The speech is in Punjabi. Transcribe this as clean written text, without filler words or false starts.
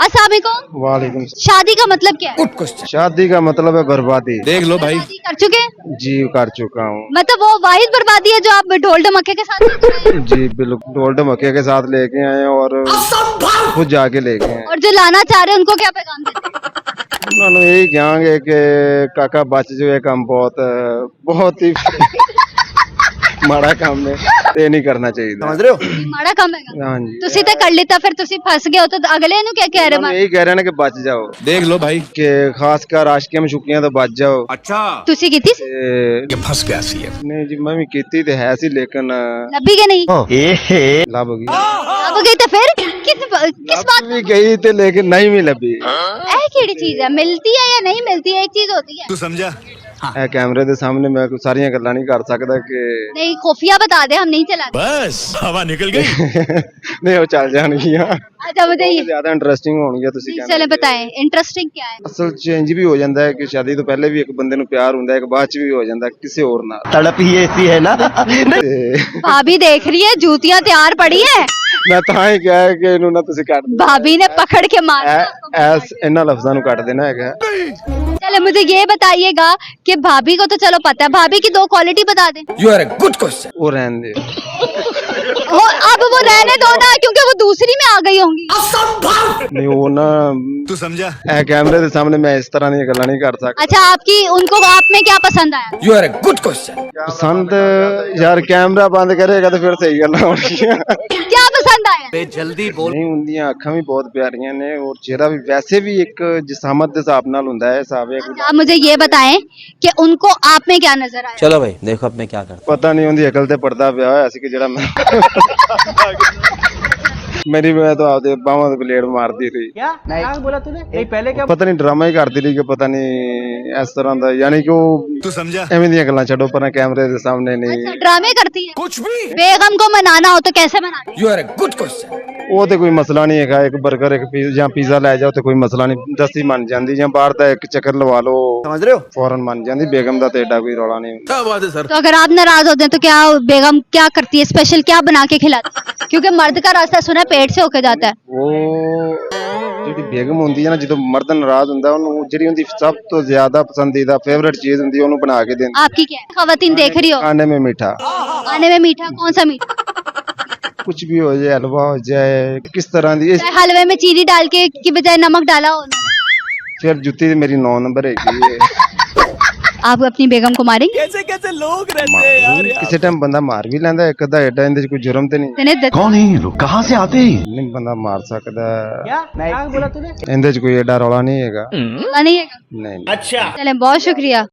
अस्सलाम वालेकुम। वालेकुम। शादी का मतलब क्या है? शादी का मतलब है बर्बादी। देख लो भाई। शादी कर चुके हैं? जी कर चुका हूँ। मतलब वो वाहिद बर्बादी है जो आप ढोल ढमक्के के साथ कर रहे हैं? जी बिल्कुल, ढोल ढमक्के के साथ लेके आए और खुद जाके लेके आए। और जो लाना चाह रहे हैं उनको क्या पैगाम देते हैं? उन्होंने यही कहेंगे कि काका बच जो है काम बहुत ही ਮਾੜਾ ਕੰਮ ਹੈ ਤੇ ਨਹੀਂ ਕਰਨਾ ਚਾਹੀਦਾ। ਸਮਝ ਰਹੇ ਹੋ? ਮਾੜਾ ਕੰਮ ਹੈਗਾ। ਹਾਂਜੀ ਤੁਸੀਂ ਤਾਂ ਕਰ ਲਿੱਤਾ ਫਿਰ ਤੁਸੀਂ ਫਸ ਗਏ ਹੋ ਤਾਂ ਅਗਲੇ ਨੂੰ ਕੀ ਕਹਿ ਰਹੇ ਮੈਂ ਇਹੀ ਕਹਿ ਰਿਹਾ ਨਾ ਕਿ ਬਚ ਜਾਓ। देख लो भाई। ਕਿ ਖਾਸ ਕਰ ਆਸ਼ਕੀਆਂ ਮਸ਼ੂਕੀਆਂ ਤੋਂ ਬਚ ਜਾਓ। अच्छा ਤੁਸੀਂ ਕੀਤੀ ਸੀ? ਤੇ फंस गया सी है। ਨਹੀਂ ਜੀ ਮੈਂ ਵੀ ਕੀਤੀ ਤੇ ਹੈ ਸੀ ਲੇਕਿਨ ਲੱਭੀ ਕਿ ਨਹੀਂ? ਲੱਭ ਗਈ। ਲੱਭ ਗਈ ਤਾਂ ਫਿਰ ਕਿਸ ਬਾਤ ਵੀ ਗਈ ਤੇ ਲੇਕਿਨ ਨਹੀਂ ਵੀ ਲੱਭੀ। ਇਹ ਕਿਹੜੀ ਚੀਜ਼ ਹੈ? ਮਿਲਤੀ ਹੈ ਜਾਂ नहीं मिलती है? एक चीज होती है। तू समझा? ਇਹ ਕੈਮਰੇ ਦੇ ਸਾਹਮਣੇ ਮੈਂ ਕੋਈ ਸਾਰੀਆਂ ਗੱਲਾਂ ਨਹੀਂ ਕਰ ਸਕਦਾ ਕਿ नहीं खुफिया बता दे हम नहीं चलाते। बस हवा निकल गई। ਨਹੀਂ ਉਹ ਚੱਲ ਜਾਣਗੀਆਂ। अच्छा मुझे ये ਜ਼ਿਆਦਾ ਇੰਟਰਸਟਿੰਗ ਹੋਣਗੀਆਂ ਤੁਸੀਂ ਕਹਿੰਦੇ। चले बताएं इंटरेस्टिंग क्या है? ਅਸਲ ਚ ਇੰਜ ਵੀ ਹੋ ਜਾਂਦਾ ਹੈ ਕਿ ਸ਼ਾਦੀ ਤੋਂ ਪਹਿਲੇ ਵੀ ਇੱਕ ਬੰਦੇ ਨੂੰ ਪਿਆਰ ਹੁੰਦਾ ਹੈ, ਇੱਕ ਬਾਅਦ ਚ ਵੀ ਹੋ ਜਾਂਦਾ ਕਿਸੇ ਹੋਰ ਨਾਲ। तड़प ही ऐसी है ना। ਤੇ भाभी देख रही है जूतियां तैयार पड़ी है। ਮੈਂ ਤਾਂ ਹੀ ਕਿਹਾ ਹੈ ਕਿ ਇਹਨੂੰ ਨਾ ਤੁਸੀਂ ਕੱਟ ਦਿਓ। भाभी ने पकड़ के मारा। ਐਸ ਇਹਨਾਂ ਲਫ਼ਜ਼ਾਂ ਨੂੰ ਕੱਟ ਦੇਣਾ ਹੈਗਾ। चले मुझे ये बताइएगा कि भाभी को तो चलो पता है, भाभी की दो क्वालिटी बता दें। You are a good question। ਉਹ ਰਹਿਣ ਦੇ। अब वो रहने दो ना क्योंकि वो दूसरी में आ गई होंगी। ਨਹੀਂ ਉਹ ਨਾ तू समझा? ਇਹ ਕੈਮਰੇ ਦੇ ਸਾਹਮਣੇ ਮੈਂ ਇਸ ਤਰ੍ਹਾਂ ਦੀਆਂ ਗੱਲਾਂ ਨਹੀਂ ਕਰ ਸਕਦਾ। अच्छा आपकी उनको आप में क्या पसंद आया? You are a good question। ਪਸੰਦ ਯਾਰ ਕੈਮਰਾ ਬੰਦ ਕਰੇਗਾ ਤਾਂ ਫਿਰ ਸਹੀ ਗੱਲਾਂ ਹੋਣਗੀਆਂ। क्या पसंद आया? ਨਹੀਂ ਹੁੰਦੀਆਂ ਅੱਖਾਂ ਵੀ ਬਹੁਤ ਪਿਆਰੀਆਂ ਨੇ ਔਰ ਚਿਹਰਾ ਵੀ ਵੈਸੇ ਵੀ ਇੱਕ ਜਿਸਾਮਤ ਦੇ ਹਿਸਾਬ ਨਾਲ ਹੁੰਦਾ ਹੈ ਹਿਸਾਬ ਹੈ। अच्छा, आप मुझे ये बताएं कि उनको आप में क्या नजर आया? चलो भाई देखो अब मैं क्या करता ਪਤਾ ਨਹੀਂ ਉਹਦੀ ਅਕਲ ਤੇ ਪਰਦਾ ਪਿਆ ਹੋਇਆ ਸੀ ਕਿ ਜਿਹੜਾ ਮੈਂ ਮੇਰੀ ਮੈਂ ਤਾਂ ਆਪਦੇ ਬਾਹਾਂ ਤੇ ਬਲੇਡ ਮਾਰਦੀ ਰਹੀ। क्या क्या बोला तूने? नहीं पहले क्या ਪਤਾ ਨਹੀਂ ਡਰਾਮਾ ਹੀ ਕਰਦੀ ਰਹੀ ਕਿ ਪਤਾ ਨਹੀਂ ਇਸ ਤਰ੍ਹਾਂ ਦਾ ਯਾਨੀ ਕਿ ਉਹ तू समझा? ਐਵੇਂ ਦੀਆਂ ਗੱਲਾਂ ਛੱਡੋ ਪਰ ਕੈਮਰੇ ਦੇ ਸਾਹਮਣੇ अच्छा ਨਹੀਂ। ड्रामे करती है। कुछ भी। बेगम को मनाना हो तो कैसे मनाते? You are a good question। ਉਹ ਤੇ ਕੋਈ ਮਸਲਾ ਨਹੀਂ ਹੈਗਾ। ਇੱਕ 버ਗਰ ਇੱਕ ਪੀਜ਼ਾ ਜਾਂ ਪੀਜ਼ਾ ਲੈ ਜਾਓ ਤੇ ਕੋਈ ਮਸਲਾ ਨਹੀਂ, ਦਸਤੀ ਮੰਨ ਜਾਂਦੀ। ਜਾਂ ਬਾਹਰ ਦਾ ਇੱਕ ਚੱਕਰ ਲਵਾ ਲਓ समझ रहे हो? ਫੌਰਨ ਮੰਨ ਜਾਂਦੀ। ਬੇਗਮ ਦਾ ਤੇ ਏਡਾ ਕੋਈ ਰੌਲਾ ਨਹੀਂ ਹੁੰਦਾ। क्या बात है सर। तो अगर आप नाराज होते हैं तो क्या बेगम क्या करती है? स्पेशल क्या बना के खिलाती है? क्योंकि मर्द का रास्ता सुना है पेट से होके जाता है। ਉਹ ਜਿਹੜੀ ਬੇਗਮ ਹੁੰਦੀ ਹੈ ਨਾ ਜਦੋਂ ਮਰਦ ਨਾਰਾਜ਼ ਹੁੰਦਾ ਉਹਨੂੰ ਜਿਹੜੀ ਉਹਦੀ ਸਭ ਤੋਂ ਜ਼ਿਆਦਾ ਪਸੰਦੀਦਾ ਫੇਵਰਿਟ ਚੀਜ਼ ਹੁੰਦੀ ਹੈ ਉਹਨੂੰ ਬਣਾ ਕੇ ਦਿੰਦੀ। आपकी क्या है? खवातीन देख रही हो ਖਾਣੇ में मीठा खाने में मीठा, कौन सा मीठा? कुछ भी हो जाए, हलवा हो जाए, किस तरह की चाहे हलवे में चीनी डाल के की बजाय नमक डाला हो उन्होंने। फिर जुत्ती मेरी 9 नंबर है। आप अपनी बेगम को मारेंगे? कैसे कैसे लोग रहते हैं यार। ਕਿਸੇ ਟਾਈਮ ਬੰਦਾ ਮਾਰ ਵੀ ਲੈਂਦਾ ਇੱਕ ਅੱਧਾ ਏਡਾ ਇਹਦੇ ਚ ਕੋਈ ਜੁਰਮ ਤੇ ਨਹੀਂ। इतने दस- कौन है ये लोग? कहाँ से आते हैं? ਨਹੀਂ ਬੰਦਾ ਮਾਰ ਸਕਦਾ क्या क्या बोला तूने? ਇਹਦੇ ਚ ਕੋਈ ਏਡਾ ਰੌਲਾ ਨਹੀਂ ਹੈਗਾ। नहीं है। ਨਹੀਂ अच्छा। चले बहुत शुक्रिया।